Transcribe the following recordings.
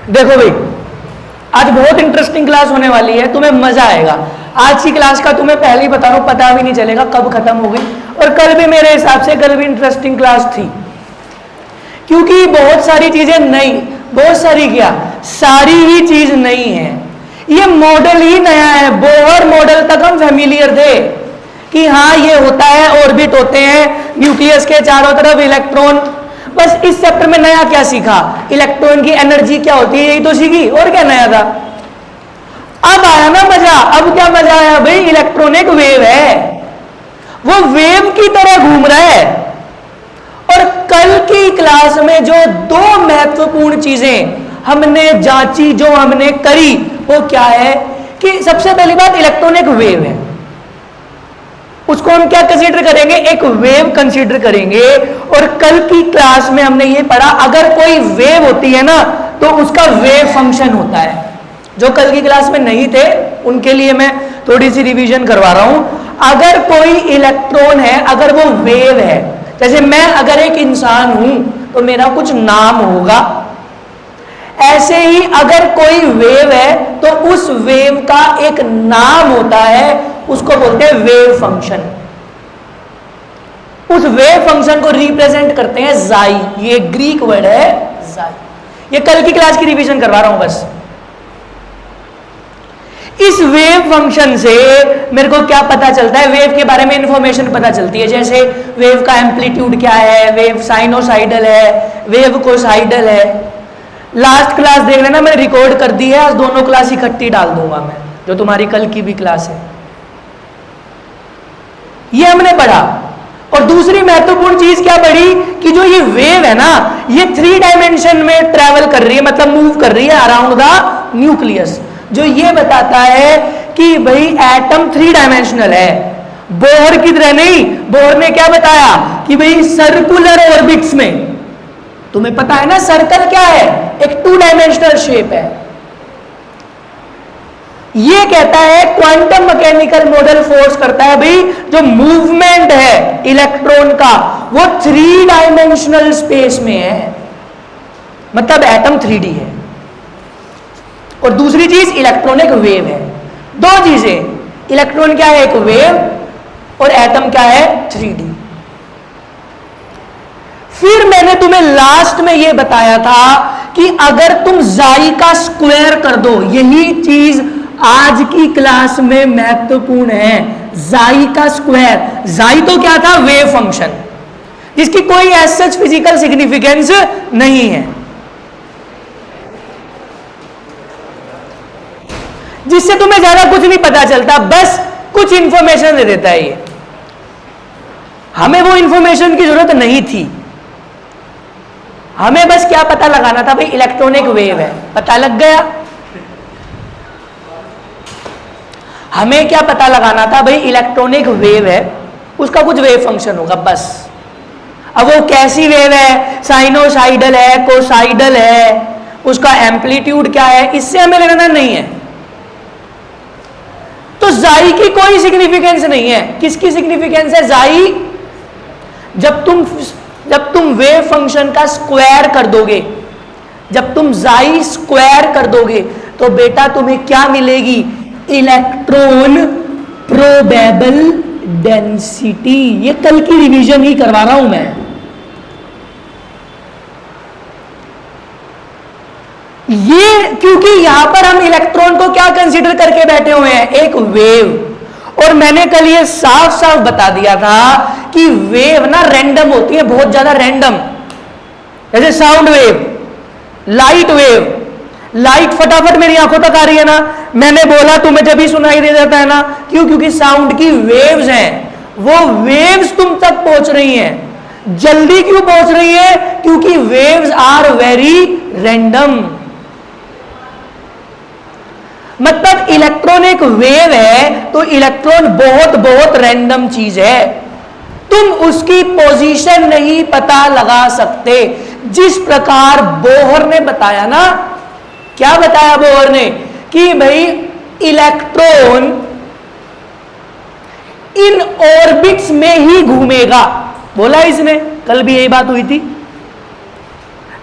देखो भाई, आज बहुत इंटरेस्टिंग क्लास होने वाली है, तुम्हें मजा आएगा। आज की क्लास का तुम्हें पहले ही बता रहा हूं, पता भी नहीं चलेगा कब खत्म हो गई। और कल भी मेरे हिसाब से कल भी इंटरेस्टिंग क्लास थी, क्योंकि बहुत सारी चीजें नई, बहुत सारी क्या, सारी ही चीज नई है। ये मॉडल ही नया है। बोहर मॉडल तक हम फैमिलियर थे कि हाँ ये होता है, ऑर्बिट होते हैं, न्यूक्लियस के चारों तरफ इलेक्ट्रॉन। बस इस चैप्टर में नया क्या सीखा, इलेक्ट्रॉन की एनर्जी क्या होती है, यही तो सीखी, और क्या नया था। अब आया ना मजा। अब क्या मजा आया भाई, इलेक्ट्रॉन एक वेव है, वो वेव की तरह घूम रहा है। और कल की क्लास में जो दो महत्वपूर्ण चीजें हमने जांची, जो हमने करी, वो क्या है कि सबसे पहली बात, इलेक्ट्रॉन एक वेव है। उसको हम क्या कंसीडर करेंगे, एक वेव कंसीडर करेंगे। और कल की क्लास में हमने ये पढ़ा, अगर कोई वेव होती है ना तो उसका वेव फंक्शन होता है। जो कल की क्लास में नहीं थे उनके लिए मैं थोड़ी सी रिवीजन करवा रहा हूं। अगर कोई इलेक्ट्रॉन है, अगर वो वेव है, जैसे मैं अगर एक इंसान हूं तो मेरा कुछ नाम होगा, ऐसे ही अगर कोई वेव है तो उस वेव का एक नाम होता है, उसको बोलते हैं वेव फंक्शन। उस वेव फंक्शन को रिप्रेजेंट करते हैं जाई, ये ग्रीक वर्ड है जाई। ये कल की क्लास की रिवीजन करवा रहा हूं बस। इस वेव फंक्शन से मेरे को क्या पता चलता है, वेव के बारे में इंफॉर्मेशन पता चलती है। जैसे वेव का एम्पलीट्यूड क्या है, वेव साइनोसाइडल है, वेव कोसाइडल है। लास्ट क्लास देख लेना, मैंने रिकॉर्ड कर दी है, आज दोनों क्लास इकट्ठी डाल दूंगा मैं, जो तुम्हारी कल की भी क्लास है। ये हमने पढ़ा। और दूसरी महत्वपूर्ण चीज क्या पढ़ी कि जो ये वेव है ना, ये 3 डायमेंशन में ट्रेवल कर रही है, मतलब मूव कर रही है अराउंड द न्यूक्लियस, जो ये बताता है कि भाई एटम 3 डायमेंशनल है। बोहर की तरह नहीं, बोहर ने क्या बताया कि भाई सर्कुलर ऑर्बिट्स में, तुम्हें पता है ना सर्कल क्या है, एक 2 डायमेंशनल शेप है। ये कहता है क्वांटम मैकेनिकल मॉडल फोर्स करता है भाई, जो मूवमेंट है इलेक्ट्रॉन का वो 3 डायमेंशनल स्पेस में है, मतलब एटम 3D है। और दूसरी चीज, इलेक्ट्रॉन एक वेव है। दो चीजें, इलेक्ट्रॉन क्या है, एक वेव, और एटम क्या है, 3D। फिर मैंने तुम्हें लास्ट में यह बताया था कि अगर तुम जाई का स्क्वायर कर दो, यही चीज आज की क्लास में महत्वपूर्ण है, जाई का स्क्वायर। जाई तो क्या था, वेव फंक्शन, जिसकी कोई एज सच फिजिकल सिग्निफिकेंस नहीं है, जिससे तुम्हें ज्यादा कुछ नहीं पता चलता, बस कुछ इंफॉर्मेशन दे देता है ये। हमें वो इंफॉर्मेशन की जरूरत नहीं थी, हमें बस क्या पता लगाना था भाई, इलेक्ट्रॉन एक वेव है, पता लग गया। हमें क्या पता लगाना था भाई, इलेक्ट्रॉन एक वेव है, उसका कुछ वेव फंक्शन होगा, बस। अब वो कैसी वेव है, साइनोसाइडल है, कोसाइडल है, उसका एम्पलीट्यूड क्या है, इससे हमें लेना नहीं है। तो जाई की कोई सिग्निफिकेंस नहीं है। किसकी सिग्निफिकेंस है, जाई, जब तुम वेव फंक्शन का स्क्वायर कर दोगे, जब तुम जाई स्क्वायर कर दोगे तो बेटा तुम्हें क्या मिलेगी, इलेक्ट्रॉन प्रोबेबल डेंसिटी। ये कल की रिवीजन ही करवा रहा हूं मैं। ये क्योंकि यहां पर हम इलेक्ट्रॉन को क्या कंसीडर करके बैठे हुए हैं, एक वेव। और मैंने कल ये साफ साफ बता दिया था कि वेव ना रैंडम होती है, बहुत ज्यादा रैंडम। जैसे sound wave, light wave, light फटाफट मेरी आंखों तक आ रही है ना, मैंने बोला तुम्हें जब भी सुनाई दे जाता है ना, क्यों, क्योंकि साउंड की वेव्स हैं, वो वेव्स तुम तक पहुंच रही हैं। जल्दी क्यों पहुंच रही है, क्योंकि वेव्स आर वेरी रैंडम। मतलब इलेक्ट्रॉन एक वेव है तो इलेक्ट्रॉन बहुत बहुत रैंडम चीज है, तुम उसकी पोजीशन नहीं पता लगा सकते। जिस प्रकार बोहर ने बताया ना, क्या बताया बोहर ने कि भाई इलेक्ट्रॉन इन ऑर्बिट्स में ही घूमेगा, बोला इसने, कल भी यही बात हुई थी।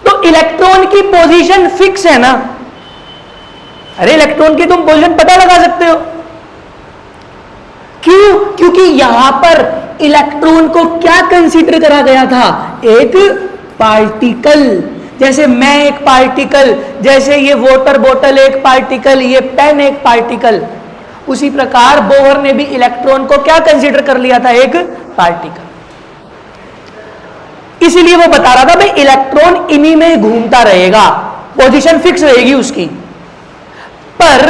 तो इलेक्ट्रॉन की पोजीशन फिक्स है ना। अरे इलेक्ट्रॉन की तुम पोजीशन पता लगा सकते हो। क्यों? क्योंकि यहां पर इलेक्ट्रॉन को क्या कंसीडर करा गया था? एक पार्टिकल। जैसे मैं एक पार्टिकल, जैसे ये वाटर बोतल एक पार्टिकल, ये पेन एक पार्टिकल, उसी प्रकार बोहर ने भी इलेक्ट्रॉन को क्या कंसीडर कर लिया था? एक पार्टिकल। इसीलिए वो बता रहा था भाई इलेक्ट्रॉन इन्हीं में घूमता रहेगा, पोजीशन फिक्स रहेगी उसकी। पर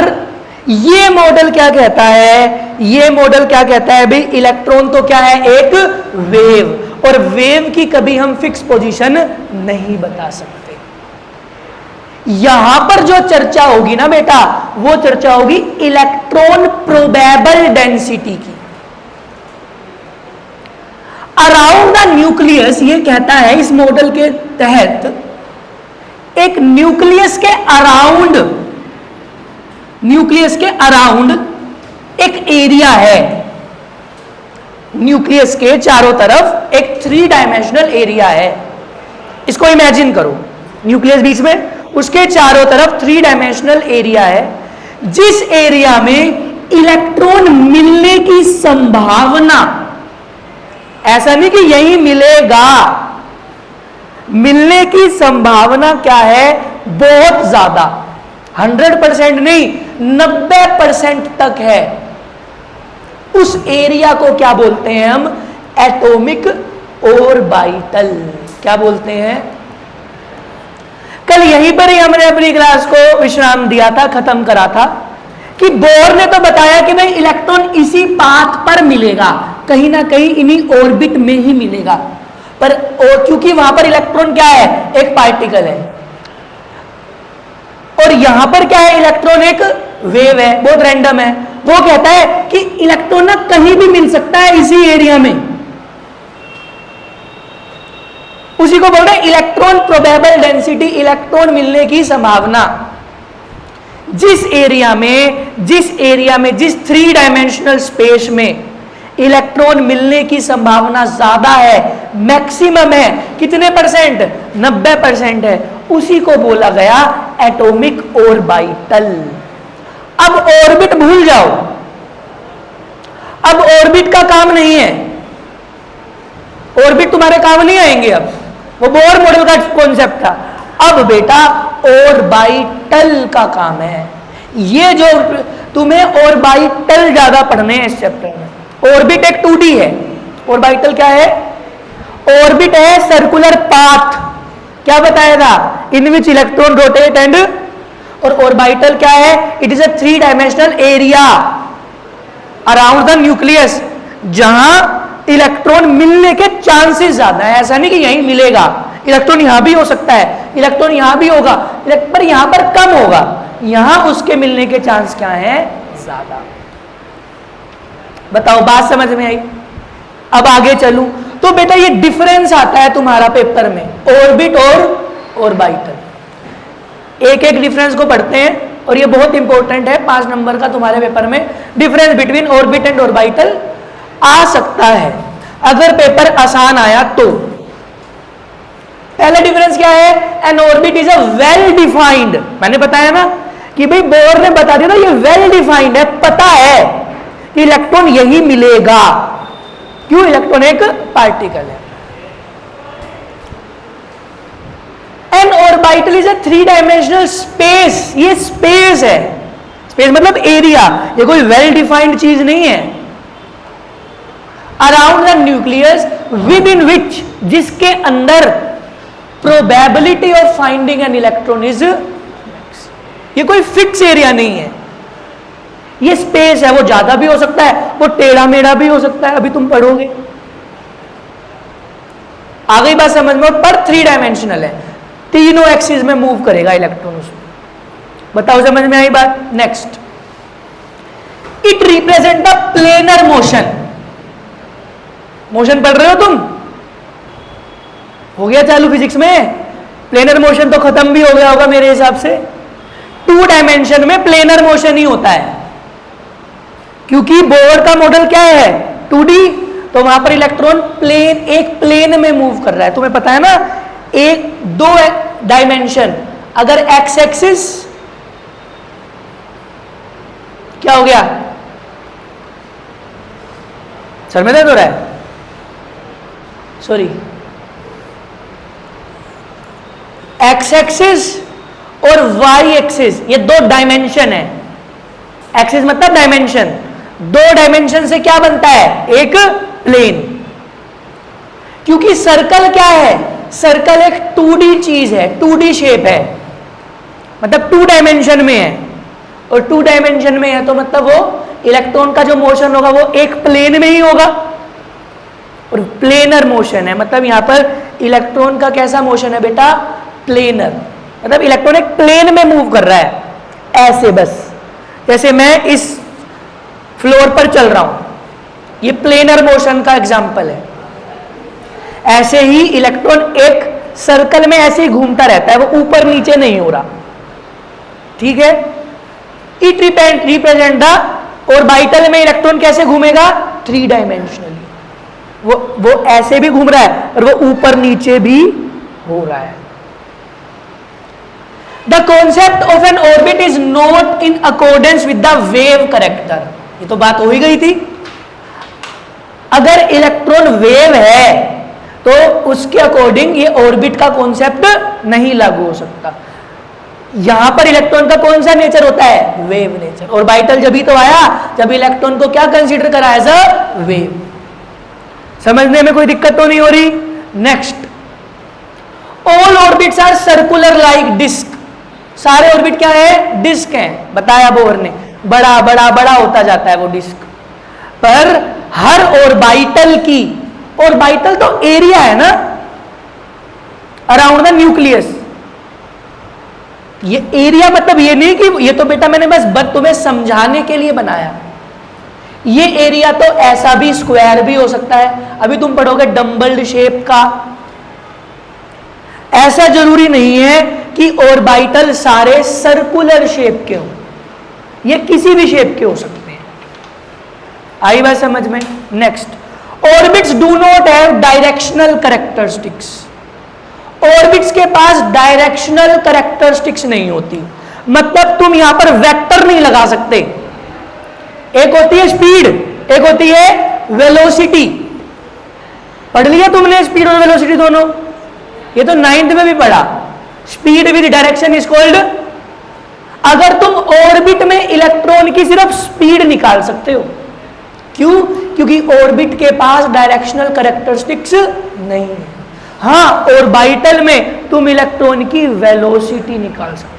ये मॉडल क्या कहता है? ये मॉडल क्या कहता है भाई इलेक्ट्रॉन तो क्या है? एक वेव, और वेव की कभी हम फिक्स पोजीशन नहीं बता सकते। यहां पर जो चर्चा होगी ना बेटा, वो चर्चा होगी इलेक्ट्रॉन प्रोबेबल डेंसिटी की। अराउंड द न्यूक्लियस, ये कहता है इस मॉडल के तहत, एक न्यूक्लियस के अराउंड, न्यूक्लियस के अराउंड एक एरिया है। न्यूक्लियस के चारों तरफ एक 3 डायमेंशनल एरिया है। इसको इमेजिन करो, न्यूक्लियस बीच में, उसके चारों तरफ 3 डायमेंशनल एरिया है, जिस एरिया में इलेक्ट्रॉन मिलने की संभावना, ऐसा नहीं कि यही मिलेगा, मिलने की संभावना क्या है? बहुत ज्यादा, 100% नहीं, 90% तक है। उस एरिया को क्या बोलते हैं हम? Atomic orbital. क्या बोलते हैं? कल यहीं पर ही हमने अपनी क्लास को विश्राम दिया था, खत्म करा था कि बोर ने तो बताया कि भाई इलेक्ट्रॉन इसी पाथ पर मिलेगा, कहीं ना कहीं इन्हीं ऑर्बिट में ही मिलेगा। पर क्योंकि वहां पर इलेक्ट्रॉन क्या है? एक पार्टिकल है, और यहां पर क्या है? इलेक्ट्रॉन एक वेव है, बहुत रैंडम है। वो कहता है कि इलेक्ट्रॉन ना कहीं भी मिल सकता है इसी एरिया में। उसी को बोल रहे हैं इलेक्ट्रॉन प्रोबेबल डेंसिटी, इलेक्ट्रॉन मिलने की संभावना। जिस एरिया में जिस 3 डायमेंशनल स्पेस में इलेक्ट्रॉन मिलने की संभावना ज्यादा है, मैक्सिमम है, कितने परसेंट? 90% है, उसी को बोला गया एटॉमिक ऑर्बिटल। अब ऑर्बिट भूल जाओ, अब ऑर्बिट का काम नहीं है, ऑर्बिट तुम्हारे काम नहीं आएंगे। अब वो बोर मॉडल का कॉन्सेप्ट था। अब बेटा ऑर्बिटल का काम है। ये जो तुम्हें ऑर्बिटल ज्यादा पढ़ने हैं इस चैप्टर में। ऑर्बिट एक 2D है, ऑर्बिटल क्या है? ऑर्बिट है सर्कुलर पाथ। क्या बताया था? इन विच इलेक्ट्रॉन रोटेट एंड, और ऑर्बिटल क्या है? It is a 3 dimensional area around the nucleus, जहां इलेक्ट्रॉन मिलने के चांसेस ज्यादा है। ऐसा नहीं कि यहीं मिलेगा, इलेक्ट्रॉन यहां भी हो सकता है, इलेक्ट्रॉन यहां भी होगा, पर यहां पर कम होगा, यहां उसके मिलने के चांस क्या है? ज्यादा। बताओ बात समझ में आई? अब आगे चलूं तो बेटा ये डिफरेंस आता है तुम्हारा पेपर में, ऑर्बिट और ऑर्बिटल। एक एक डिफरेंस को पढ़ते हैं, और ये बहुत इंपॉर्टेंट है, 5 नंबर का तुम्हारे पेपर में difference between orbit and orbital आ सकता है अगर पेपर आसान आया तो। पहला डिफरेंस क्या है? N orbit is a well defined. मैंने बताया ना कि भाई बोर ने बता दिया ना, ये वेल डिफाइंड है, पता है कि इलेक्ट्रॉन यही मिलेगा। क्यों? इलेक्ट्रॉन एक पार्टिकल है। An orbital is a 3 dimensional space. ये स्पेस है, स्पेस मतलब एरिया, ये कोई वेल डिफाइंड चीज नहीं है। Around the nucleus within which, जिसके अंदर probability of finding an electron is, ये कोई फिक्स एरिया नहीं है, ये स्पेस है। वो ज्यादा भी हो सकता है, वो टेढ़ा मेढ़ा भी हो सकता है, अभी तुम पढ़ोगे। आ गई बात समझ में? पर 3 डायमेंशनल है, तीनों एक्सिस में मूव करेगा इलेक्ट्रॉन उसमें। बताओ समझ में आई बात? Next, it represent the planar motion. Motion पढ़ रहे हो तुम? हो गया चालू फिजिक्स में? प्लेनर मोशन तो खत्म भी हो गया होगा मेरे हिसाब से। 2 डायमेंशन में प्लेनर मोशन ही होता है, क्योंकि बोर का मॉडल क्या है? 2D, तो वहां पर इलेक्ट्रॉन प्लेन, एक प्लेन में मूव कर रहा है। तुम्हें पता है ना, एक डायमेंशन। अगर एक्स एक्सिस क्या हो गया, सर में दर्द हो रहा है, सॉरी, एक्स एक्सिस और वाई एक्सिस ये दो डायमेंशन है। एक्सिस मतलब डायमेंशन, दो डायमेंशन से क्या बनता है, एक प्लेन। क्योंकि सर्कल क्या है, सर्कल एक 2D चीज है, 2D शेप है, मतलब 2 डायमेंशन में है, और 2 डायमेंशन में है तो मतलब वो इलेक्ट्रॉन का जो मोशन होगा वो एक प्लेन में ही होगा, और प्लेनर मोशन है। मतलब यहां पर इलेक्ट्रॉन का कैसा मोशन है बेटा, प्लेनर, मतलब इलेक्ट्रॉन एक प्लेन में मूव कर रहा है, ऐसे बस जैसे मैं इस फ्लोर पर चल रहा हूं, ये प्लेनर मोशन का एग्जांपल है। ऐसे ही इलेक्ट्रॉन एक सर्कल में ऐसे ही घूमता रहता है, वो ऊपर नीचे नहीं हो रहा, ठीक है। इट रिप्रेजेंट द ऑर्बिटल में इलेक्ट्रॉन कैसे घूमेगा, 3 डायमेंशनली, वो ऐसे भी घूम रहा है और वो ऊपर नीचे भी हो रहा है। The concept of N orbit is not in accordance with the wave character, ये तो बात हो ही गई थी। अगर इलेक्ट्रॉन वेव है तो उसके अकॉर्डिंग ये ऑर्बिट का कॉन्सेप्ट नहीं लागू हो सकता। यहां पर इलेक्ट्रॉन का कौन सा नेचर होता है, वेव नेचर। ऑर्बिटल जब ही तो आया जब इलेक्ट्रॉन को क्या कंसीडर करा एज अ वेव। समझने में कोई दिक्कत तो नहीं हो रही। Next, all orbits are circular like disc, सारे ऑर्बिट क्या है, डिस्क हैं, बताया बोर ने, बड़ा बड़ा बड़ा होता जाता है वो डिस्क। पर हर ऑर्बिटल की, ऑर्बिटल तो एरिया है ना अराउंड द न्यूक्लियस, ये एरिया मतलब ये नहीं कि ये तो बेटा मैंने बस तुम्हें समझाने के लिए बनाया। ये एरिया तो ऐसा भी स्क्वायर भी हो सकता है, अभी तुम पढ़ोगे डम्बल्ड शेप का। ऐसा जरूरी नहीं है कि ऑर्बिटल सारे सर्कुलर शेप के हो, ये किसी भी शेप के हो सकते हैं। आई बात समझ में। Next, orbits do not have directional characteristics, orbits के पास डायरेक्शनल कैरेक्टरिस्टिक्स नहीं होती, मतलब तुम यहां पर वेक्टर नहीं लगा सकते। एक होती है स्पीड, एक होती है वेलोसिटी। पढ़ लिया तुमने स्पीड और वेलोसिटी दोनों, ये तो 9th में भी पढ़ा। Speed with direction is called, अगर तुम ऑर्बिट में इलेक्ट्रॉन की सिर्फ स्पीड निकाल सकते हो, क्यों, क्योंकि ऑर्बिट के पास डायरेक्शनल कैरेक्टरिस्टिक्स नहीं है। हाँ, ऑर्बिटल में तुम इलेक्ट्रॉन की वेलोसिटी निकाल सकते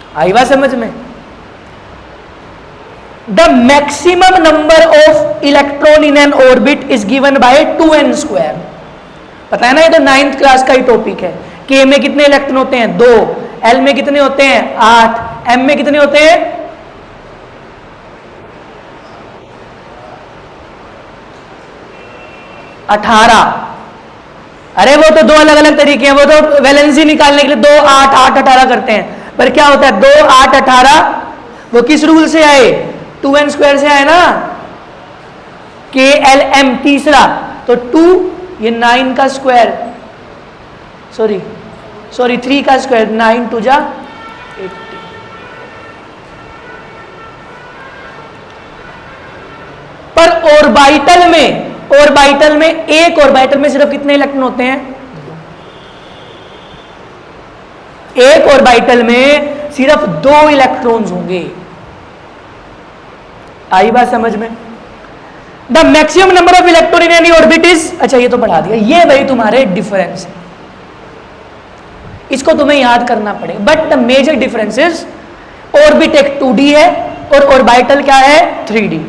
हो। आई बात समझ में। The maximum number of electron in an orbit is given by 2n²। पता है ना, ये तो 9th क्लास का ही टॉपिक है। K में कितने इलेक्ट्रॉन होते हैं, 2, L में कितने होते हैं, 8, M में कितने होते हैं, 18। अरे वो तो दो अलग अलग तरीके हैं, वो तो वैलेंसी निकालने के लिए 2, 8, 8, 18 करते हैं, पर क्या होता है 2, 8, 18 वो किस रूल से आए, 2n² से आए ना, KLM तीसरा, तो 2 ये 9 का स्क्वायर, सॉरी 3 का स्क्वायर, 9 2 जा 80। पर ऑर्बिटल में एक ऑर्बिटल में सिर्फ कितने इलेक्ट्रॉन होते हैं, एक ऑर्बिटल में सिर्फ 2 इलेक्ट्रॉन्स होंगे। आई बात समझ में। The maximum number of electron in any orbit is, अच्छा ये तो पढ़ा दिया, ये भाई तुम्हारे डिफरेंस है, इसको तुम्हें याद करना पड़ेगा। But the major difference is orbit एक 2D है और ऑर्बिटल क्या है 3D।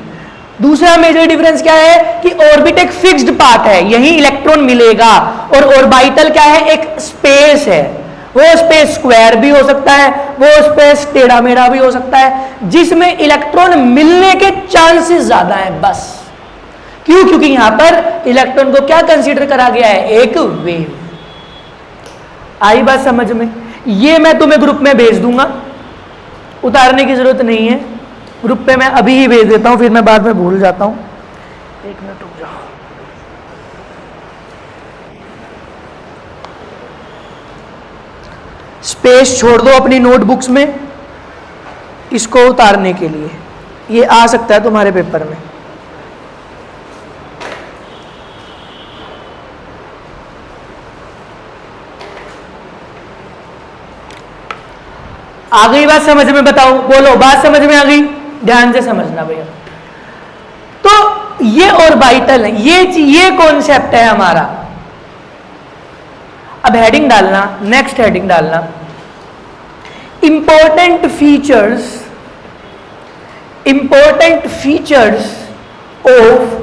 दूसरा मेजर डिफरेंस क्या है कि ऑर्बिट एक फिक्स्ड पार्ट है, यही इलेक्ट्रॉन मिलेगा, और ऑर्बिटल क्या है, एक स्पेस है। वो स्पेस स्क्वायर भी हो सकता है, वो स्पेस टेढ़ा मेढ़ा भी हो सकता है, जिसमें इलेक्ट्रॉन मिलने के चांसेस ज्यादा हैं बस। क्यों, क्योंकि यहां पर इलेक्ट्रॉन को क्या कंसीडर करा गया है, एक वेव। आई बात समझ में। ये मैं तुम्हें ग्रुप में भेज दूंगा, उतारने की जरूरत नहीं है, ग्रुप पे मैं अभी ही भेज देता हूं, फिर मैं बाद में भूल जाता हूं। 1 मिनट रुक जाओ। स्पेस छोड़ दो अपनी नोटबुक्स में इसको उतारने के लिए, ये आ सकता है तुम्हारे पेपर में। आ गई बात समझ में? बताओ, बोलो, बात समझ में आ गई? ध्यान से समझना भैया। तो ये ऑर्बिटल है, ये कॉन्सेप्ट है हमारा। अब हेडिंग डालना, नेक्स्ट हेडिंग डालना, important features of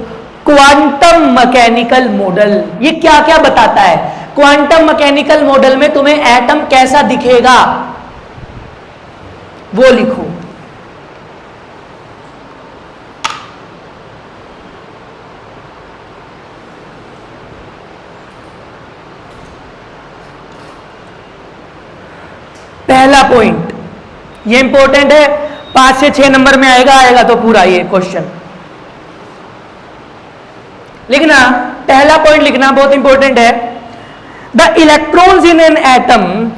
quantum mechanical model. ये क्या क्या बताता है? क्वांटम मैकेनिकल मॉडल में तुम्हें एटम कैसा दिखेगा वो लिखो। पहला पॉइंट ये इंपॉर्टेंट है, 5 से 6 नंबर में आएगा तो पूरा ये क्वेश्चन लिखना। पहला पॉइंट लिखना बहुत इंपॉर्टेंट है। The electrons in an atom,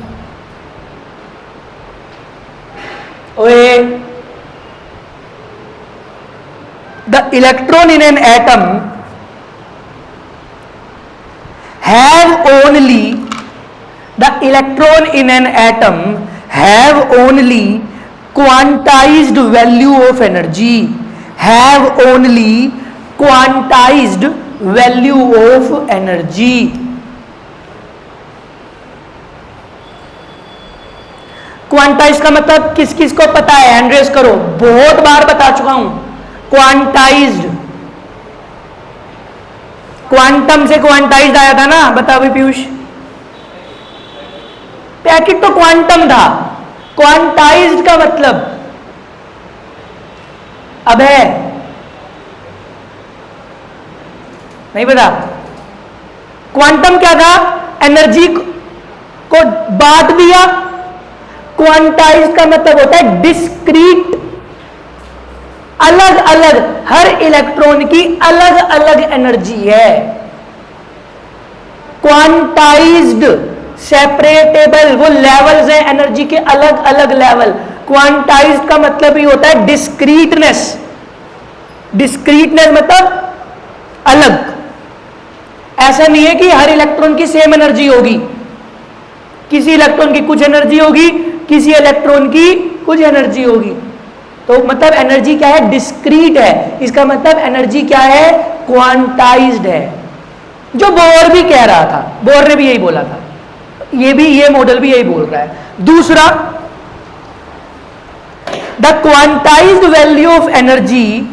the electron in an atom have only, the electron in an atom have only quantized value of energy, have only quantized value of energy। Quantize का मतलब किस किस को पता है? Hand raise करो, बहुत बार बता चुका हूं। क्वांटाइज्ड, क्वांटम से क्वांटाइज्ड आया था ना, बताओ भी पीयूष। पैकेट तो क्वांटम था, क्वांटाइज्ड का मतलब अब है नहीं पता। क्वांटम क्या था? एनर्जी को बांट दिया। क्वांटाइज्ड का मतलब होता है डिस्क्रीट, अलग अलग, हर इलेक्ट्रॉन की अलग अलग एनर्जी है। क्वांटाइज्ड, सेपरेटेबल, वो लेवल्स हैं एनर्जी के, अलग अलग लेवल। क्वांटाइज्ड का मतलब ही होता है डिस्क्रीटनेस। डिस्क्रीटनेस मतलब अलग। ऐसा नहीं है कि हर इलेक्ट्रॉन की सेम एनर्जी होगी, किसी इलेक्ट्रॉन की कुछ एनर्जी होगी, किसी इलेक्ट्रॉन की कुछ एनर्जी होगी। तो मतलब एनर्जी क्या है? डिस्क्रीट है। इसका मतलब एनर्जी क्या है? क्वांटाइज्ड है, जो बोर भी कह रहा था, बोर ने भी यही बोला था, ये मॉडल भी यही बोल रहा है। दूसरा, the quantized value of energy,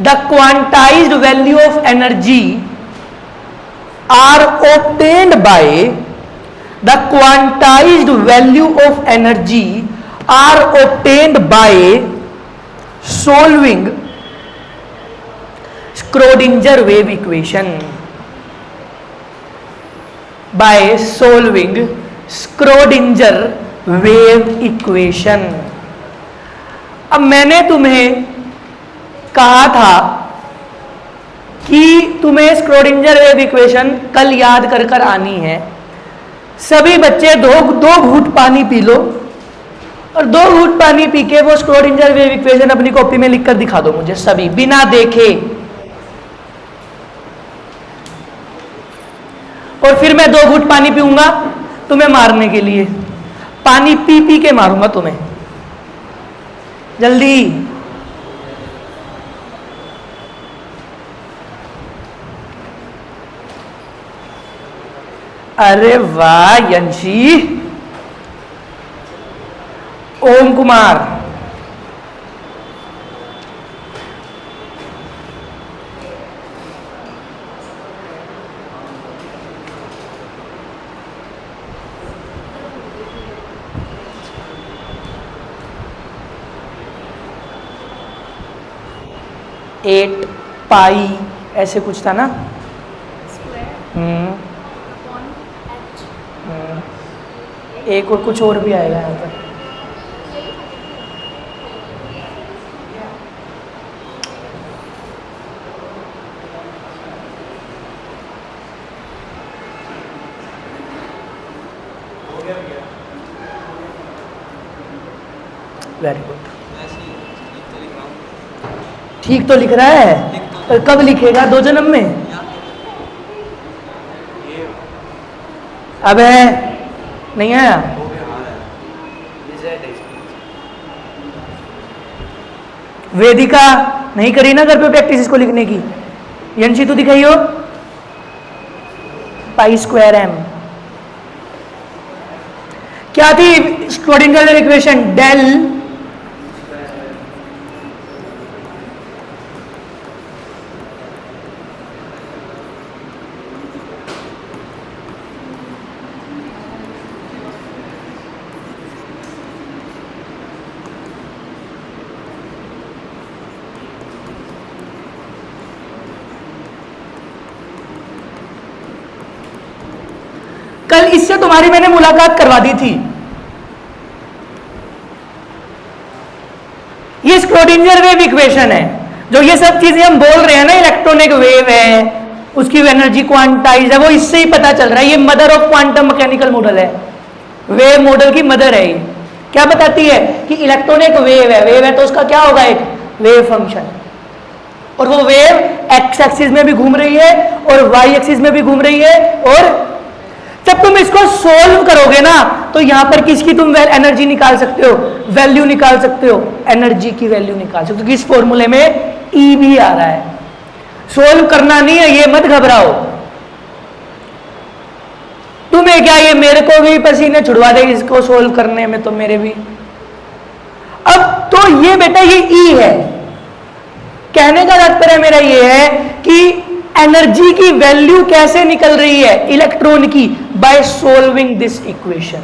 the quantized value of energy are obtained by, the quantized value of energy are obtained by solving Schrodinger wave equation, by solving Schrodinger wave equation। अब मैंने तुम्हें कहा था कि तुम्हें स्क्रोडिंजर वेव इक्वेशन कल याद कर कर आनी है। सभी बच्चे दो घूंट पानी पी लो और 2 घूंट पानी पी के वो स्क्रोडिंजर वेव इक्वेशन अपनी कॉपी में लिखकर दिखा दो मुझे, सभी बिना देखे। और फिर मैं 2 घूंट पानी पीऊंगा तुम्हें मारने के लिए, पानी पी पी के मारूंगा तुम्हें। जल्दी। अरे वाह यंशी, ओम कुमार, एट पाई ऐसे कुछ था ना। एक और कुछ और भी आएगा यहाँ पर। वेरी गुड, ठीक तो लिख रहा है, पर कब लिखेगा? 2 जन्म में? अब है नहीं आया? वेदिका नहीं करी ना घर पे प्रैक्टिस इसको लिखने की? यंशी तो दिखाइयो, पाई स्क्वायर एम क्या थी? श्रोडिंगर इक्वेशन डेल कल इससे तुम्हारी मैंने मुलाकात करवा दी थी। ये स्क्रोडिंजर वेव इक्वेशन है। जो ये सब चीजें हम बोल रहे हैं ना, इलेक्ट्रॉनिक वेव है, उसकी एनर्जी क्वांटाइज है, वो इससे ही पता चल रहा है। ये mother of quantum mechanical model है, वेव मॉडल की मदर है। ये क्या बताती है कि इलेक्ट्रॉनिक वेव है, वेव है तो उसका क्या होगा? एक वेव फंक्शन, और वो वेव एक्स एक्सिस में भी घूम रही है और वाई एक्सिस में भी घूम रही है। और जब तुम इसको सोल्व करोगे ना, तो यहां पर किसकी तुम एनर्जी निकाल सकते हो? वैल्यू निकाल सकते हो, एनर्जी की वैल्यू निकाल सकते हो। इस फॉर्मूले में ई भी आ रहा है। सोल्व करना नहीं है, ये मत घबराओ। तुम्हें क्या, ये मेरे को भी पसीने छुड़वा दे इसको सोल्व करने में, तो मेरे भी। अब तो ये बेटा ये ई है। कहने का तात्पर्य मेरा ये है कि एनर्जी की वैल्यू कैसे निकल रही है इलेक्ट्रॉन की? By solving this equation,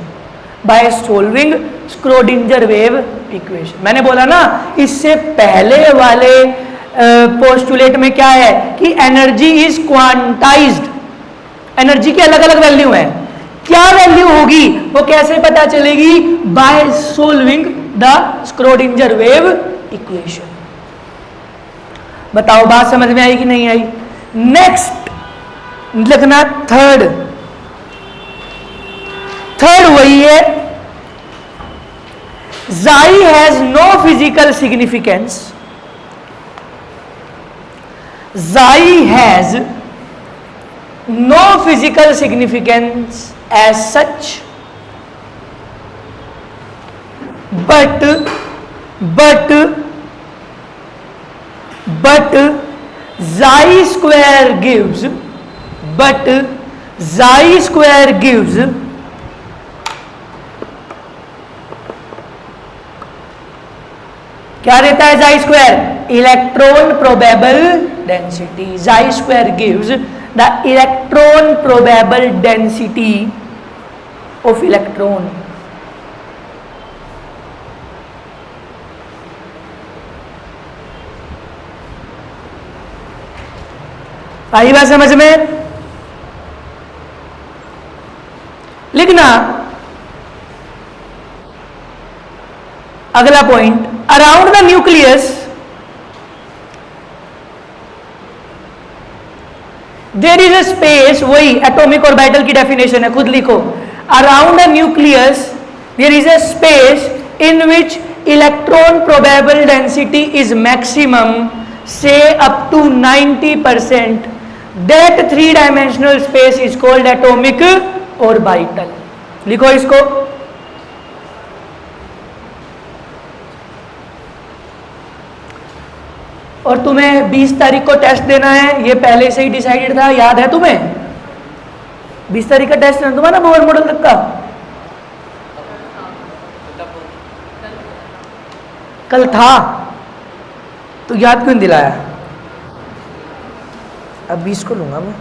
by solving Schrodinger wave equation. मैंने बोला ना, इससे पहले वाले पोस्टुलेट में क्या है कि एनर्जी इज क्वांटाइज्ड, एनर्जी की अलग अलग वैल्यू है। क्या वैल्यू होगी वो कैसे पता चलेगी? By solving the Schrodinger wave equation. बताओ बात समझ में आई कि नहीं आई? नेक्स्ट लिखना थर्ड वही है, Xi has no physical significance. Xi has no physical significance as such, but Xi square gives, क्या रहता है Xi square? Electron probable density. Xi square gives the electron probable density of electron. आई बात समझ में? लिखना अगला point, around the nucleus there is a space. वही एटॉमिक ऑर्बिटल की डेफिनेशन है, खुद लिखो। Around the nucleus there is a space in which electron probable density is maximum, से up to 90%। That 3 dimensional space is called atomic orbital. लिखो इसको। और तुम्हें 20 तारीख को टेस्ट देना है, ये पहले से ही डिसाइडेड था, याद है तुम्हें? 20 तारीख का टेस्ट है तुम्हारा बोर मॉडल तक का। कल था तो याद क्यों दिलाया? अब 20 को लूंगा मैं।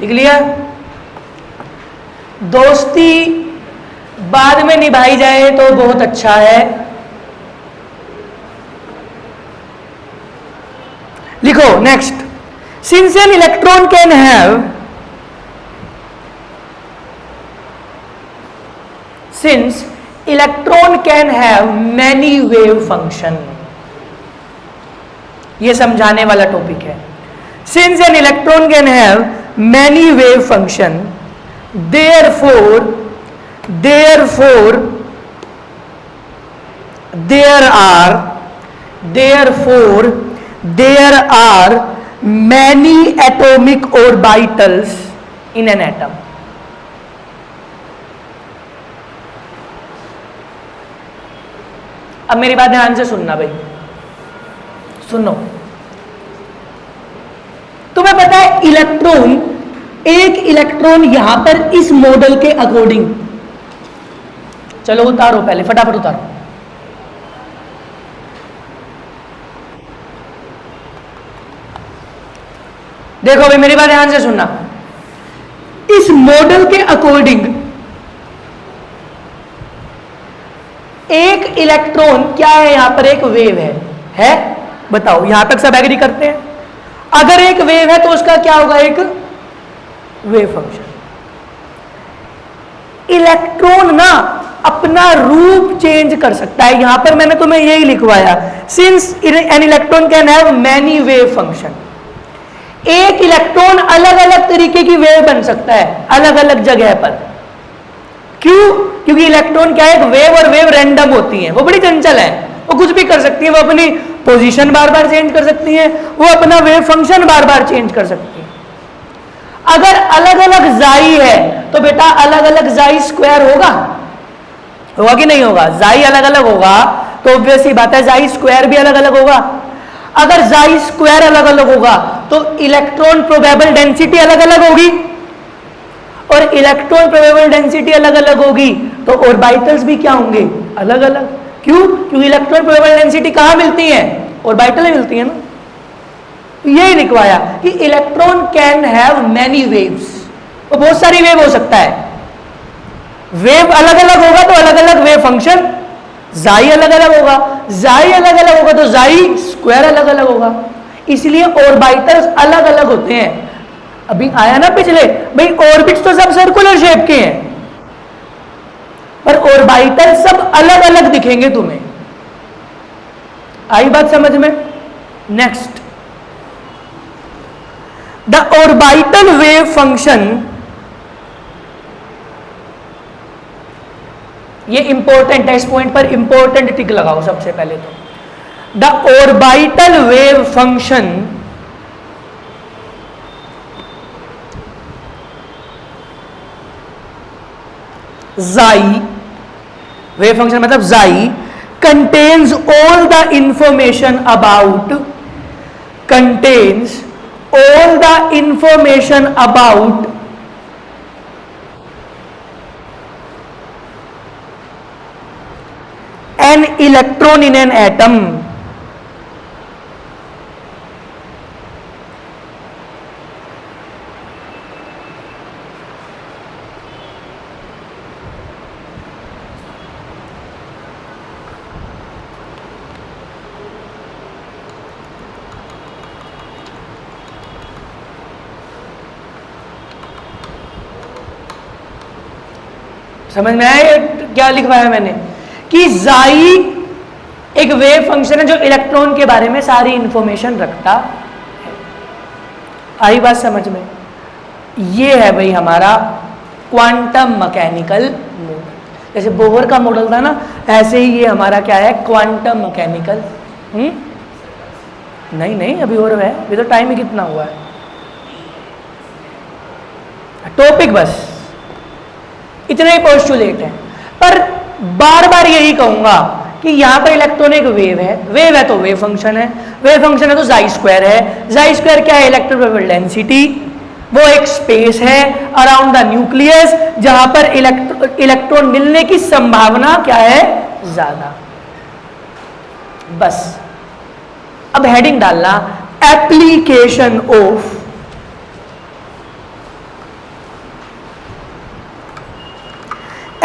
लिख लिया? दोस्ती बाद में निभाई जाए तो बहुत अच्छा है। लिखो next, since an electron can have since electron can have many wave function, ये समझाने वाला टॉपिक है। Since an electron can have many wave function, therefore there are many atomic orbitals in an atom. अब मेरी बात ध्यान से सुनना भाई, सुनो। तुम्हें पता है इलेक्ट्रॉन, एक इलेक्ट्रॉन यहां पर इस मॉडल के अकॉर्डिंग, चलो उतारो पहले, फटाफट उतारो। देखो भाई मेरी बात ध्यान से सुनना, इस मॉडल के अकॉर्डिंग एक इलेक्ट्रॉन क्या है, यहां पर एक वेव है? बताओ, यहां तक सब एग्री करते हैं? अगर एक वेव है तो उसका क्या होगा, एक वेव फंक्शन। इलेक्ट्रॉन ना अपना रूप चेंज कर सकता है, यहां पर मैंने तुम्हें यही लिखवाया, since an electron can have many wave function. एक इलेक्ट्रॉन अलग अलग तरीके की वेव बन सकता है अलग अलग जगह पर। क्यों? क्योंकि इलेक्ट्रॉन क्या है, एक वेव, और वेव रैंडम होती है, वो बड़ी चंचल है, वो कुछ भी कर सकती है, वो अपनी पोजीशन बार बार चेंज कर सकती है, वो अपना वेव फंक्शन बार बार चेंज कर सकती है। अगर अलग अलग जाई है तो बेटा अलग अलग जाई स्क्वायर होगा कि नहीं होगा? जाई अलग अलग होगा तो ऑब्वियस सी बात है जाई स्क्वायर भी अलग अलग होगा। अगर जाई स्क्वायर अलग अलग होगा तो इलेक्ट्रॉन प्रोबेबल डेंसिटी अलग अलग होगी, और इलेक्ट्रॉन प्रोबेबल डेंसिटी अलग अलग होगी तो ऑर्बिटल्स भी क्या होंगे, अलग अलग। क्यों? क्योंकि इलेक्ट्रॉन प्रोबेबल डेंसिटी कहां मिलती है, ऑर्बिटल में मिलती है ना। यही लिखवाया कि electron can have many waves, तो बहुत सारी वेव हो सकता है। वेव अलग अलग होगा तो अलग अलग वेव फंक्शन, जाई अलग अलग होगा, जाई अलग अलग होगा तो जाई स्क्वायर अलग अलग होगा, इसलिए ऑर्बिटल्स अलग अलग होते हैं। अभी आया ना पिछले, भाई ऑर्बिट्स तो सब सर्कुलर शेप के हैं, पर ऑर्बिटल सब अलग अलग दिखेंगे तुम्हें। आई बात समझ में? Next, the orbital wave function, ये इंपॉर्टेंट है, इस पॉइंट पर इंपॉर्टेंट टिक लगाओ सबसे पहले तो। द ऑर्बिटल वेव फंक्शन जाई, वेव फंक्शन मतलब जाई, contains all the information about, contains all the information about an electron in an atom. समझ में आया क्या लिखवाया मैंने? कि जाई एक वेव फंक्शन है जो इलेक्ट्रॉन के बारे में सारी इंफॉर्मेशन रखता है। आई बात समझ में? ये है भाई हमारा क्वांटम मैकेनिकल मॉडल। जैसे बोहर का मॉडल था ना, ऐसे ही ये हमारा क्या है, क्वांटम मैकेनिकल। नहीं अभी और है, अभी तो टाइम ही कितना हुआ है। टॉपिक बस इतना ही पोस्टुलेट है, पर बार बार यही कहूंगा कि यहां पर इलेक्ट्रॉन एक वेव है तो वेव फंक्शन है, वेव फंक्शन है तो जाई स्क्वायर है। जाई स्क्वायर क्या है, इलेक्ट्रोन डेंसिटी, वो एक स्पेस है अराउंड द न्यूक्लियस जहां पर इलेक्ट्रॉन मिलने की संभावना क्या है, ज्यादा। बस अब हेडिंग डालना, application of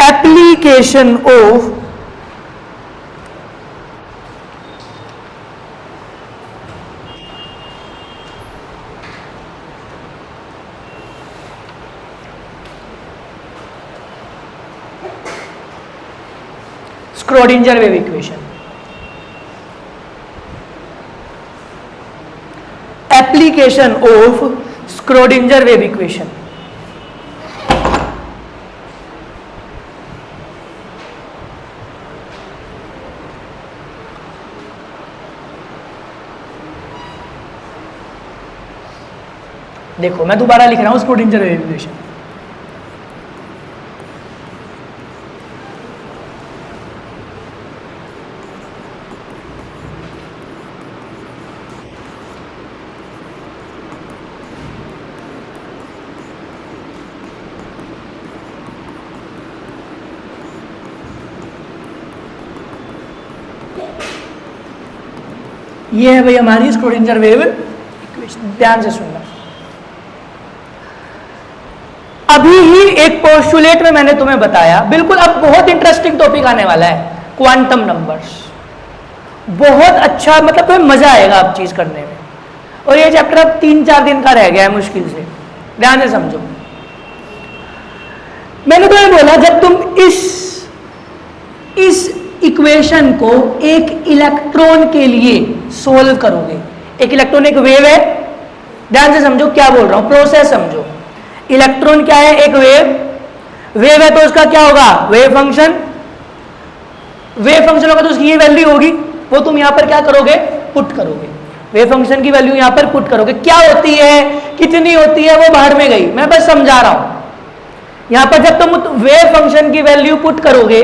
application of Schrödinger wave equation. Application of Schrödinger wave equation. देखो मैं दोबारा लिख रहा हूं स्क्रोडिंजर वेव इक्वेशन। ये है भाई हमारी स्क्रोडिंजर वेव इक्वेशन, ध्यान से सुनना। अभी ही एक पोस्टुलेट में मैंने तुम्हें बताया, बिल्कुल अब बहुत इंटरेस्टिंग टॉपिक आने वाला है, क्वांटम नंबर्स। बहुत अच्छा, मतलब तुम्हें मजा आएगा अब चीज करने में। और ये चैप्टर अब 3-4 दिन का रह गया है मुश्किल से, ध्यान से समझो। मैंने तुम्हें बोला जब तुम इस इक्वेशन को एक इलेक्ट्रॉन के लिए सोल्व करोगे, एक इलेक्ट्रॉन एक वेव है, ध्यान से समझो क्या बोल रहा हूं, प्रोसेस समझो। इलेक्ट्रॉन क्या है, एक वेव है, तो उसका क्या होगा, वेव फंक्शन होगा, तो उसकी ये वैल्यू होगी, वो तुम यहां पर क्या करोगे, पुट करोगे, वेव फंक्शन की वैल्यू यहां पर पुट करोगे। क्या होती है, कितनी होती है, वो बाहर में गई, मैं बस समझा रहा हूं। यहां पर जब तुम वेव फंक्शन की वैल्यू पुट करोगे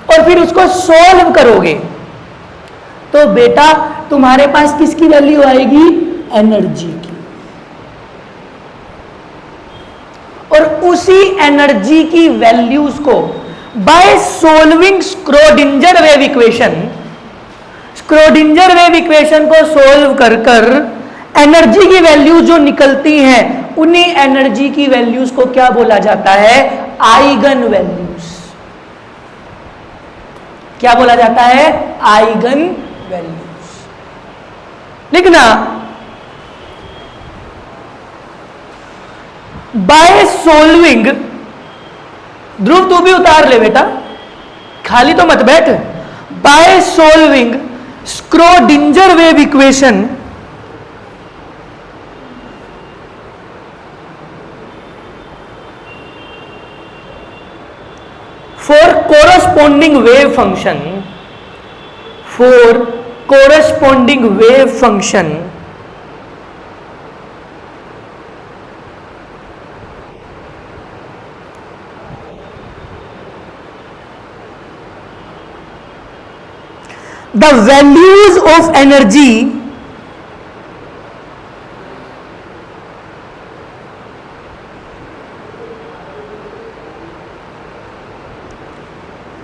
और फिर उसको सोल्व करोगे, तो बेटा तुम्हारे पास किसकी वैल्यू आएगी, एनर्जी की। और उसी एनर्जी की वैल्यूज को by solving Schrodinger wave equation को सोल्व कर कर एनर्जी की वैल्यूज जो निकलती हैं, उन्हीं एनर्जी की वैल्यूज को क्या बोला जाता है, आइगन वैल्यूज। क्या बोला जाता है, आइगन वैल्यूज। लिखना, बाय सोल्विंग, ध्रुव तू भी उतार ले बेटा, खाली तो मत बैठ। By solving Schrodinger wave equation for corresponding wave function the values of energy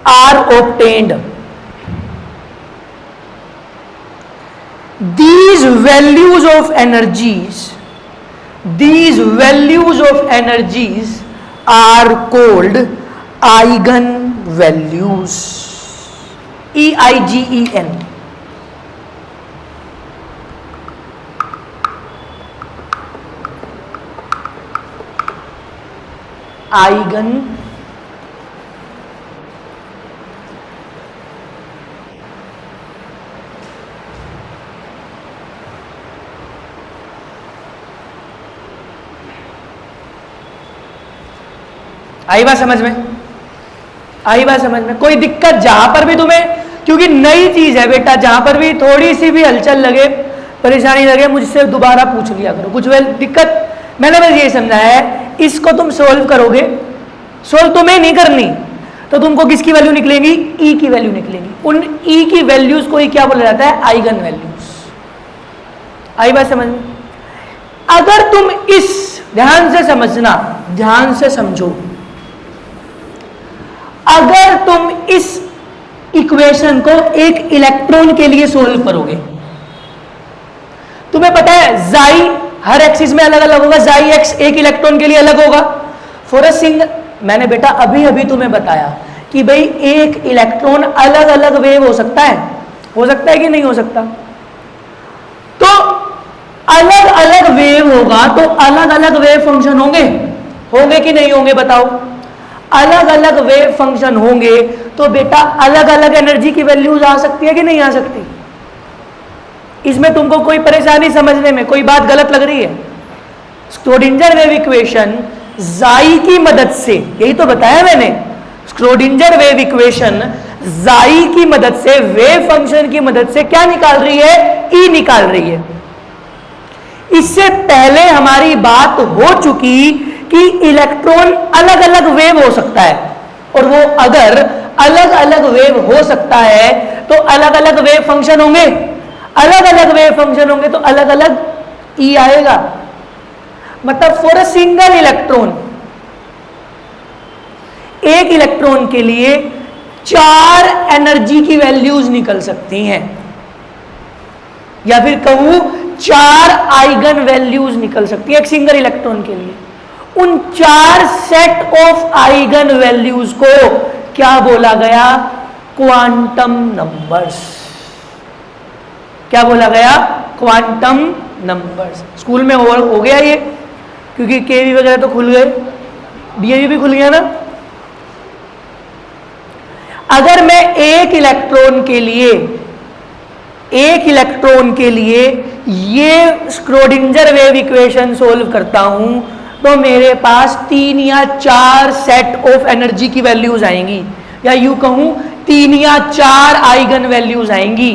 are obtained. These values of energies are called eigen values. EIGEN. Eigen आई बात समझ में, कोई दिक्कत जहां पर भी तुम्हें, क्योंकि नई चीज है बेटा, जहां पर भी थोड़ी सी भी हलचल लगे, परेशानी लगे, मुझसे दोबारा पूछ लिया करो। कुछ दिक्कत, मैंने बस ये समझाया है, इसको तुम सोल्व करोगे, सोल्व तुम्हें नहीं करनी, तो तुमको किसकी वैल्यू निकलेंगी, ई की वैल्यू निकलेंगी। उन ई की वैल्यूज को ही क्या बोला जाता है, आइगन वैल्यूज। आई बात समझ में। अगर तुम इस, ध्यान से समझना, ध्यान से समझो, अगर तुम इस इक्वेशन को एक इलेक्ट्रॉन के लिए सोल्व करोगे, तुम्हें पता है जाई हर एक्सिस में अलग अलग होगा, जाई एक्स एक इलेक्ट्रॉन के लिए अलग होगा। फॉर अ सिंगल, मैंने बेटा अभी तुमें बताया कि भाई एक इलेक्ट्रॉन अलग अलग वेव हो सकता है कि नहीं हो सकता। तो अलग अलग वेव होगा तो अलग अलग वेव फंक्शन होंगे कि नहीं होंगे, बताओ। अलग अलग वेव फंक्शन होंगे तो बेटा अलग अलग एनर्जी की वैल्यूज आ सकती है कि नहीं आ सकती? इसमें तुमको कोई परेशानी समझने में, कोई बात गलत लग रही है? स्क्रोडिंजर वेव इक्वेशन जाई की मदद से, यही तो बताया मैंने, स्क्रोडिंजर वेव इक्वेशन जाई की मदद से, वेव फंक्शन की मदद से क्या निकाल रही है? ई निकाल रही है। इससे पहले हमारी बात हो चुकी कि इलेक्ट्रॉन अलग अलग वेव हो सकता है, और वो अगर अलग अलग वेव हो सकता है तो अलग अलग वेव फंक्शन होंगे, अलग अलग वेव फंक्शन होंगे तो अलग अलग ई आएगा। मतलब फॉर अ सिंगल इलेक्ट्रॉन, एक इलेक्ट्रॉन के लिए 4 एनर्जी की वैल्यूज निकल सकती हैं, या फिर कहूं 4 आइगन वैल्यूज निकल सकती है एक सिंगल इलेक्ट्रॉन के लिए। उन 4 सेट ऑफ आइगन वैल्यूज को क्या बोला गया? Quantum numbers. क्या बोला गया? Quantum numbers. स्कूल में हो गया ये, क्योंकि केवी वगैरह तो खुल गए, डीएवी भी खुल गया ना। अगर मैं एक इलेक्ट्रॉन के लिए ये स्क्रोडिंजर वेव इक्वेशन सोल्व करता हूं तो मेरे पास 3 या 4 सेट ऑफ एनर्जी की वैल्यूज आएंगी, या यूं कहूं 3 या 4 आइगन वैल्यूज आएंगी।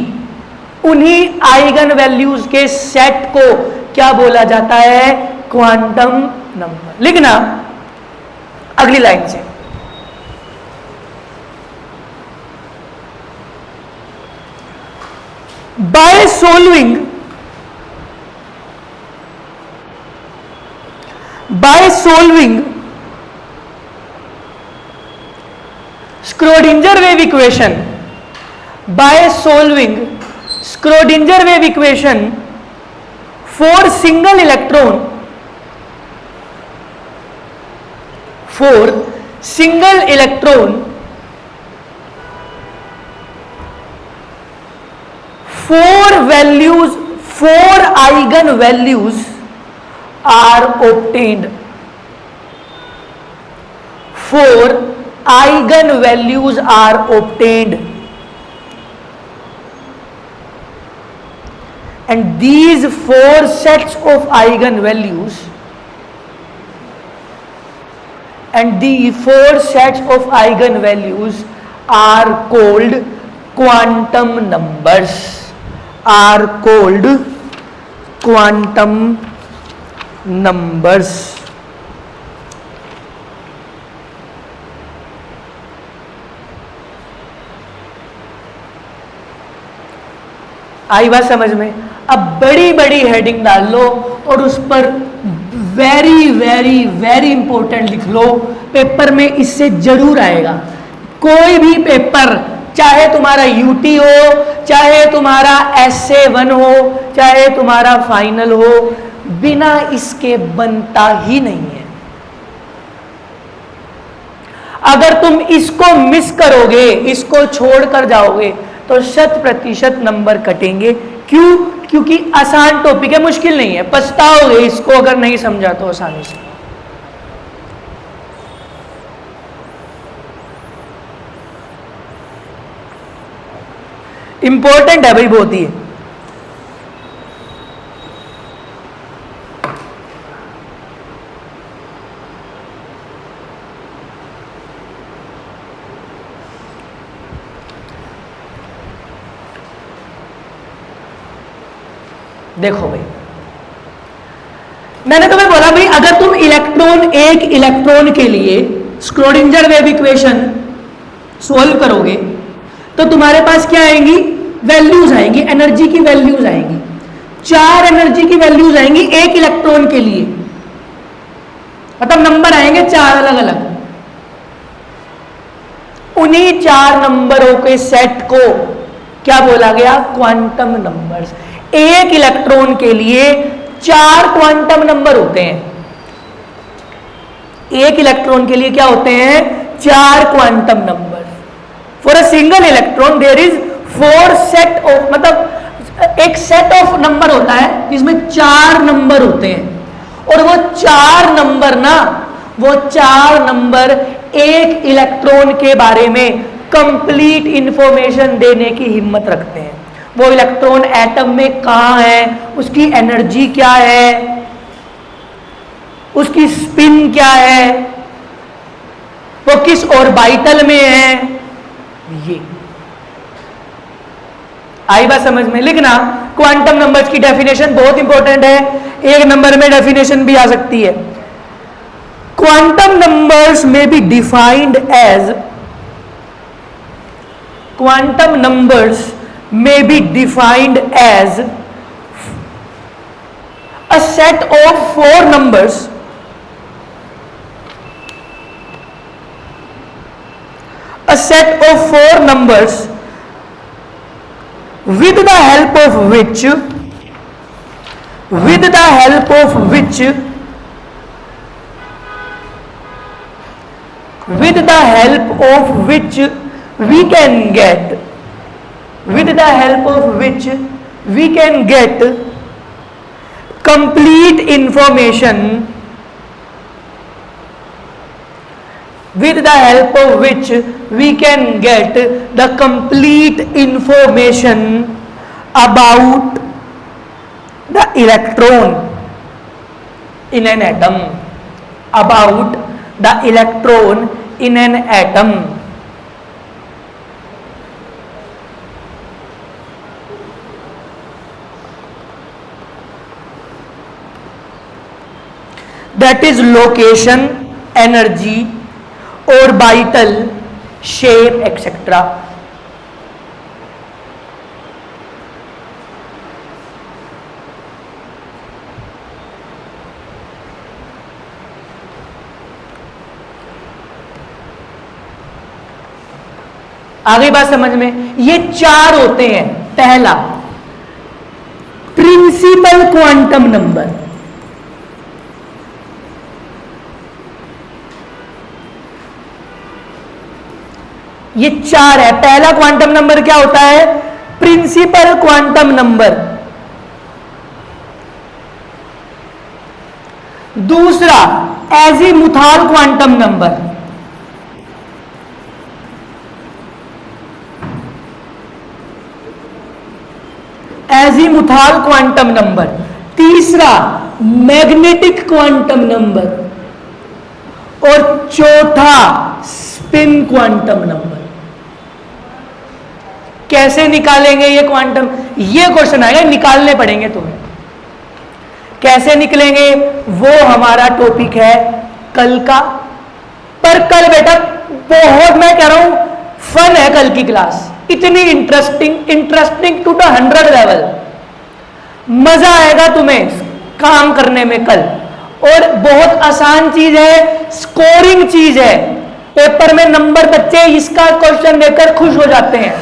उन्हीं आइगन वैल्यूज के सेट को क्या बोला जाता है? Quantum number. लिखना अगली लाइन से, by solving Schrödinger wave equation, by solving Schrödinger wave equation for single electron, for single electron, 4 eigen values are obtained. 4 eigen values are obtained, and these 4 sets of eigen values, are called quantum numbers. Are called quantum numbers. आई बात समझ में? अब बड़ी बड़ी heading डाल लो और उस पर वेरी वेरी वेरी इंपॉर्टेंट लिख लो, पेपर में इससे जरूर आएगा। कोई भी पेपर, चाहे तुम्हारा यूटी हो, चाहे तुम्हारा SA1 हो, चाहे तुम्हारा फाइनल हो, बिना इसके बनता ही नहीं है। अगर तुम इसको मिस करोगे, इसको छोड़कर जाओगे तो 100% नंबर कटेंगे। क्यों? क्योंकि आसान टॉपिक है, मुश्किल नहीं है। पछताओगे इसको अगर नहीं समझा तो आसानी से। इंपॉर्टेंट है भाई, बहुत ही है। देखो भाई, मैंने तुम्हें बोला भाई, अगर तुम एक इलेक्ट्रॉन के लिए स्क्रोडिंजर वेव इक्वेशन सोल्व करोगे तो तुम्हारे पास क्या आएंगी? वैल्यूज आएंगी, एनर्जी की वैल्यूज आएंगी। 4 एनर्जी की वैल्यूज आएंगी एक इलेक्ट्रॉन के लिए, मतलब नंबर आएंगे 4 अलग अलग। उन्हीं 4 नंबरों के सेट को क्या बोला गया? Quantum numbers. एक इलेक्ट्रॉन के लिए 4 क्वांटम नंबर होते हैं। एक इलेक्ट्रॉन के लिए क्या होते हैं? 4 quantum number. For a single electron there is 4 set of, मतलब एक सेट ऑफ नंबर होता है जिसमें 4 नंबर होते हैं, और वो 4 नंबर एक इलेक्ट्रॉन के बारे में कंप्लीट इंफॉर्मेशन देने की हिम्मत रखते हैं। वो इलेक्ट्रॉन एटम में कहां है, उसकी एनर्जी क्या है, उसकी स्पिन क्या है, वो किस ऑर्बिटल में है। ये आई बात समझ में? लिखना क्वांटम नंबर्स की डेफिनेशन बहुत इंपॉर्टेंट है, एक नंबर में डेफिनेशन भी आ सकती है। क्वांटम नंबर्स में be defined as quantum numbers may be defined as a set of four numbers with the help of which we can get complete information about the electron in an atom, that is location, energy, orbital, shape, etc. आगे बात समझ में? ये चार होते हैं। पहला principal quantum number, ये चार है। पहला क्वांटम नंबर क्या होता है? Principal quantum number. दूसरा azimuthal quantum number, azimuthal quantum number. तीसरा मैग्नेटिक क्वांटम नंबर, और चौथा स्पिन क्वांटम नंबर। कैसे निकालेंगे ये क्वांटम? ये क्वेश्चन आएगा, निकालने पड़ेंगे तुम्हें। कैसे निकलेंगे वो हमारा टॉपिक है कल का। पर कल बेटा बहुत, मैं कह रहा हूं फन है कल की क्लास, इतनी इंटरेस्टिंग टू द 100 लेवल। मजा आएगा तुम्हें काम करने में कल, और बहुत आसान चीज है, स्कोरिंग चीज है। पेपर में नंबर बच्चे इसका क्वेश्चन लेकर खुश हो जाते हैं।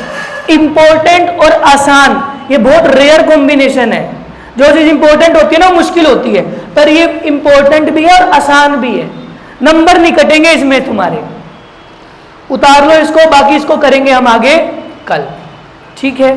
इंपॉर्टेंट और आसान, ये बहुत रेयर कॉम्बिनेशन है। जो चीज इंपॉर्टेंट होती है ना मुश्किल होती है, पर ये इंपॉर्टेंट भी है और आसान भी है। नंबर नहीं कटेंगे इसमें तुम्हारे। उतार लो इसको, बाकी इसको करेंगे हम आगे कल। ठीक है।